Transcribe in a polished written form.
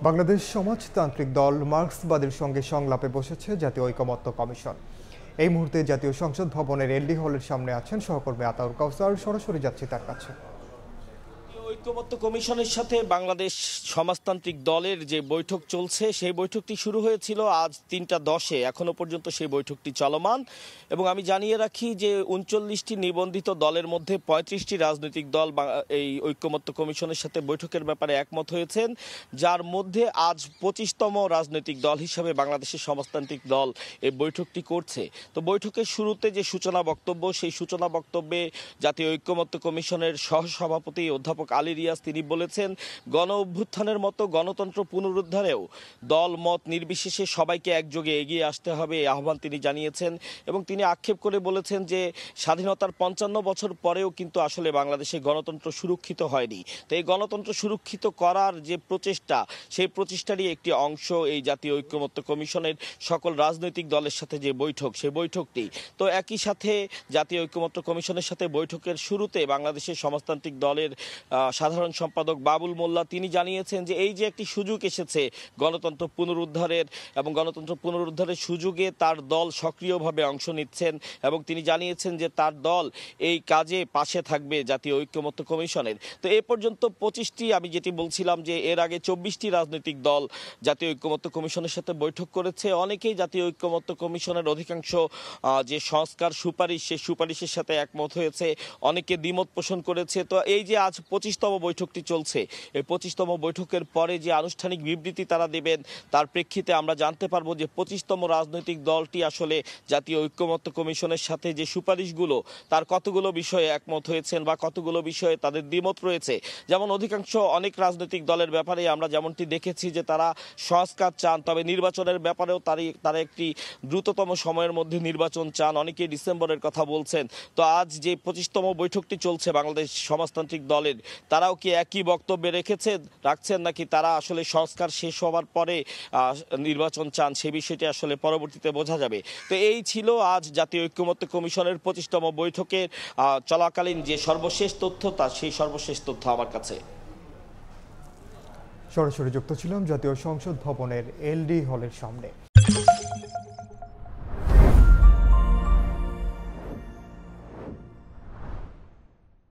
বাংলাদেশ সমাজতান্ত্রিক দল মার্ক্সবাদের সঙ্গে সংলাপে বসেছে জাতীয় ঐকমত্য কমিশন। এই মুহূর্তে জাতীয় সংসদ ভবনের এলডি হলের সামনে আছেন সহকর্মী আতাউর কাউসার। সরাসরি যাচ্ছি তার কাছে। ঐকমত্য কমিশনের সাথে বাংলাদেশ সমাজতান্ত্রিক দলের যে বৈঠক চলছে সেই বৈঠকটি শুরু হয়েছিল আজ ৩টা ১০-এ। এখনো পর্যন্ত সেই বৈঠকটি চলমান এবং আমি জানিয়ে রাখি যে ৩৯টি নিবন্ধিত দলের মধ্যে ৩৫টি রাজনৈতিক দল এই ঐকমত্য কমিশনের সাথে বৈঠকের ব্যাপারে একমত হয়েছেন, যার মধ্যে আজ ২৫তম রাজনৈতিক দল হিসাবে বাংলাদেশের সমাজতান্ত্রিক দল এই বৈঠকটি করছে। তো বৈঠকের শুরুতে যে সূচনা বক্তব্য, সেই সূচনা বক্তব্যে জাতীয় ঐকমত্য কমিশনের সহসভাপতি অধ্যাপক আলী রিয়াজ তিনি বলেছেন, গণ অভ্যুত্থানের মতো গণতন্ত্র পুনরুদ্ধারেও দল মত নির্বিশেষে সবাইকে একযোগে এগিয়ে আসতে হবে এই আহ্বান তিনি জানিয়েছেন। এবং তিনি আক্ষেপ করে বলেছেন যে স্বাধীনতার ৫৫ বছর পরেও কিন্তু আসলে বাংলাদেশে গণতন্ত্র সুরক্ষিত হয়নি। তো এই গণতন্ত্র সুরক্ষিত করার যে প্রচেষ্টা, সেই প্রচেষ্টারই একটি অংশ এই জাতীয় ঐকমত্য কমিশনের সকল রাজনৈতিক দলের সাথে যে বৈঠক, সেই বৈঠকটি। তো একই সাথে জাতীয় ঐকমত্য কমিশনের সাথে বৈঠকের শুরুতে বাংলাদেশের সমাজতান্ত্রিক দলের সাধারণ সম্পাদক বাবুল মোল্লা তিনি জানিয়েছেন যে এই যে একটি সুযোগ এসেছে গণতন্ত্র পুনরুদ্ধারের, এবং গণতন্ত্র পুনরুদ্ধারের সুযোগে তার দল সক্রিয়ভাবে অংশ নিচ্ছেন এবং তিনি জানিয়েছেন যে তার দল এই কাজে পাশে থাকবে জাতীয় ঐকমত্য কমিশনের। তো এ পর্যন্ত ২৫টি, আমি যেটি বলছিলাম যে এর আগে ২৪টি রাজনৈতিক দল জাতীয় ঐকমত্য কমিশনের সাথে বৈঠক করেছে। অনেকেই জাতীয় ঐকমত্য কমিশনের অধিকাংশ যে সংস্কার সুপারিশ, সেই সুপারিশের সাথে একমত হয়েছে, অনেকে দ্বিমত পোষণ করেছে। তো এই যে আজ ২৫তম বৈঠকটি চলছে, এই ২৫তম বৈঠকের পরে যে আনুষ্ঠানিক বিবৃতি তারা দেবেন, তার প্রেক্ষিতে আমরা জানতে পারবো যে ২৫তম রাজনৈতিক দলটি আসলে জাতীয় ঐকমত্য কমিশনের সাথে যে সুপারিশগুলো, তার কতগুলো বিষয়ে একমত হয়েছেন বা কতগুলো বিষয়ে তাদের দ্বিমত রয়েছে। যেমন অনেক রাজনৈতিক দলের ব্যাপারে আমরা যেমনটি দেখেছি যে তারা সংস্কার চান, তবে নির্বাচনের ব্যাপারেও তারা একটি দ্রুততম সময়ের মধ্যে নির্বাচন চান, অনেকেই ডিসেম্বরের কথা বলছেন। তো আজ যে ২৫তম বৈঠকটি চলছে বাংলাদেশ সমাজতান্ত্রিক দলের, তারাও কি একই বক্তব্যে রাখছেন, নাকি তারা আসলে সংস্কার শেষ হওয়ার পরে নির্বাচন চান, সে বিষয়টি আসলে পরবর্তীতে বোঝা যাবে। তো এই ছিল আজ জাতীয় ঐকমত্য কমিশনের ২৫তম বৈঠকের চলাকালীন যে সর্বশেষ তথ্য, তার সেই সর্বশেষ তথ্য আমার কাছে। সরাসরি যুক্ত ছিলাম জাতীয় সংসদ ভবনের এলডি হলের সামনে।